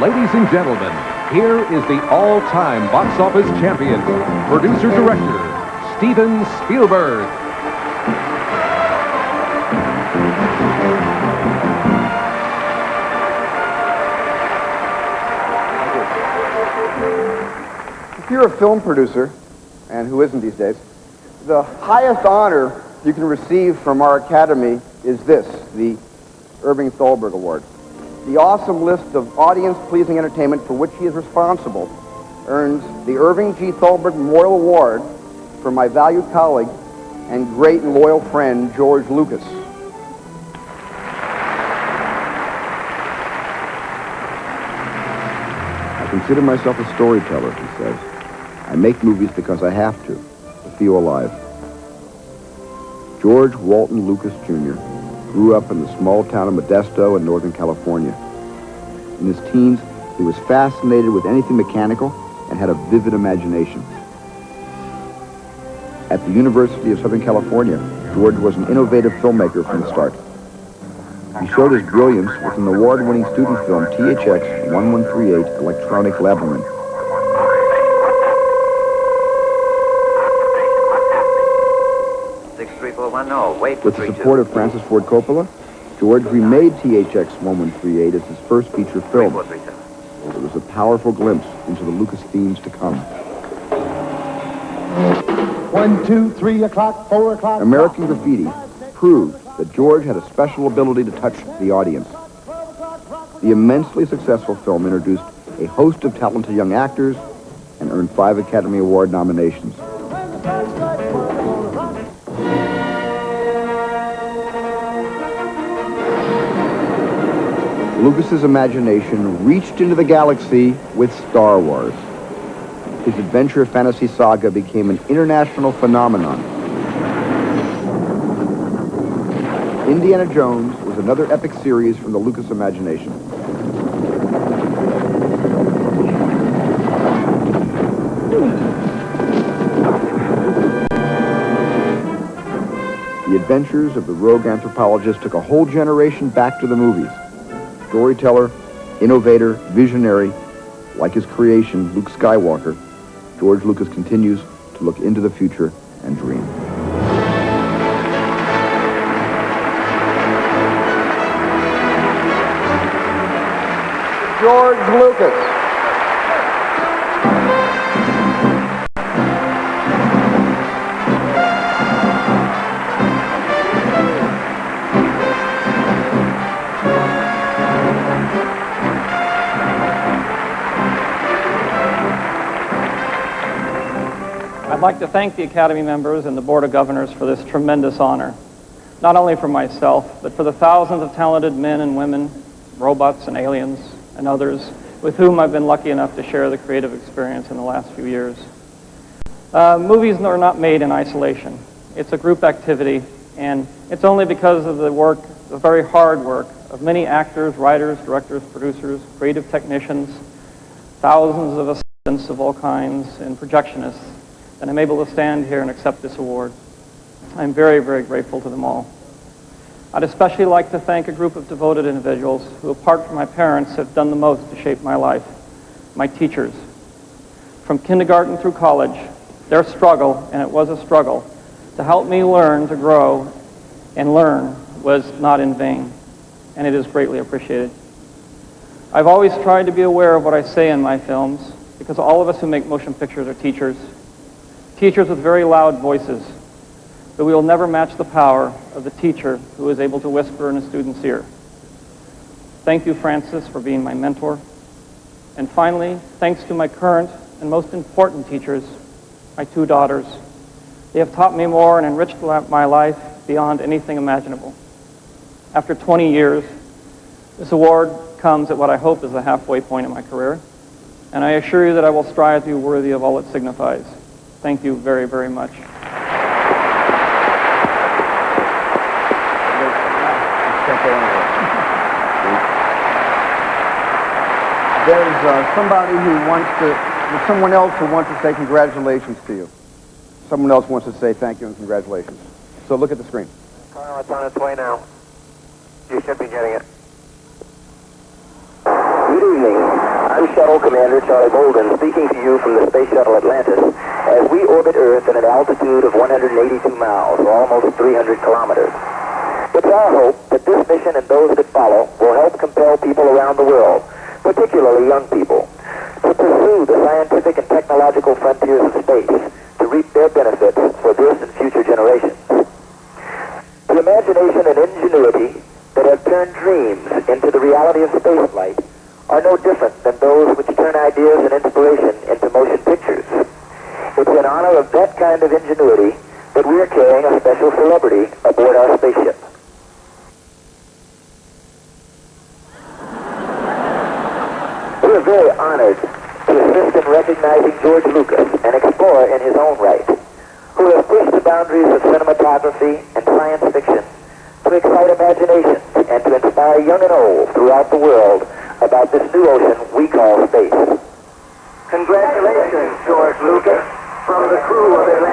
Ladies and gentlemen, here is the all-time box office champion, producer-director, Steven Spielberg. If you're a film producer, and who isn't these days, the highest honor you can receive from our Academy is this, the Irving Thalberg Award. The awesome list of audience-pleasing entertainment for which he is responsible earns the Irving G. Thalberg Memorial Award from my valued colleague and great and loyal friend, George Lucas. I consider myself a storyteller, he says. I make movies because I have to feel alive. George Walton Lucas, Jr. grew up in the small town of Modesto in Northern California. In his teens, he was fascinated with anything mechanical and had a vivid imagination. At the University of Southern California, George was an innovative filmmaker from the start. He showed his brilliance with an award-winning student film, THX 1138 Electronic Labyrinth. With the support of Francis Ford Coppola, George remade THX 1138 as his first feature film. It was a powerful glimpse into the Lucas themes to come. 1, 2, 3 o'clock, 4 o'clock. American Graffiti proved that George had a special ability to touch the audience. The immensely successful film introduced a host of talented young actors and earned 5 Academy Award nominations. Lucas's imagination reached into the galaxy with Star Wars. His adventure fantasy saga became an international phenomenon. Indiana Jones was another epic series from the Lucas imagination. The adventures of the rogue anthropologist took a whole generation back to the movies. Storyteller, innovator, visionary, like his creation, Luke Skywalker, George Lucas continues to look into the future and dream. George Lucas. I'd like to thank the Academy members and the Board of Governors for this tremendous honor, not only for myself, but for the thousands of talented men and women, robots and aliens, and others with whom I've been lucky enough to share the creative experience in the last few years. Movies are not made in isolation. It's a group activity, and it's only because of the work, the very hard work, of many actors, writers, directors, producers, creative technicians, thousands of assistants of all kinds, and projectionists, that I'm able to stand here and accept this award. I'm very, very grateful to them all. I'd especially like to thank a group of devoted individuals who, apart from my parents, have done the most to shape my life, my teachers. From kindergarten through college, their struggle, and it was a struggle, to help me learn to grow and learn was not in vain, and it is greatly appreciated. I've always tried to be aware of what I say in my films, because all of us who make motion pictures are teachers with very loud voices, but we will never match the power of the teacher who is able to whisper in a student's ear. Thank you, Francis, for being my mentor. And finally, thanks to my current and most important teachers, my 2 daughters. They have taught me more and enriched my life beyond anything imaginable. After 20 years, this award comes at what I hope is the halfway point in my career, and I assure you that I will strive to be worthy of all it signifies. Thank you very, very much. There's someone else who wants to say congratulations to you. Someone else wants to say thank you and congratulations. So look at the screen. Carl, it's on its way now. You should be getting it. Good evening. Shuttle Commander Charlie Bolden speaking to you from the Space Shuttle Atlantis as we orbit Earth at an altitude of 182 miles, or almost 300 kilometers. It's our hope that this mission and those that follow will help compel people around the world, particularly young people, to pursue the scientific and technological frontiers of space to reap their benefits for this and future generations. The imagination and ingenuity that have turned dreams into the reality of spaceflight are no different than those which turn ideas and inspiration into motion pictures. It's in honor of that kind of ingenuity that we are carrying a special celebrity aboard our spaceship. We are very honored to assist in recognizing George Lucas, an explorer in his own right, who has pushed the boundaries of cinematography and science fiction to excite imaginations and to inspire young and old throughout the world about this new ocean we call space. Congratulations, George Lucas, from the crew of Atlantis.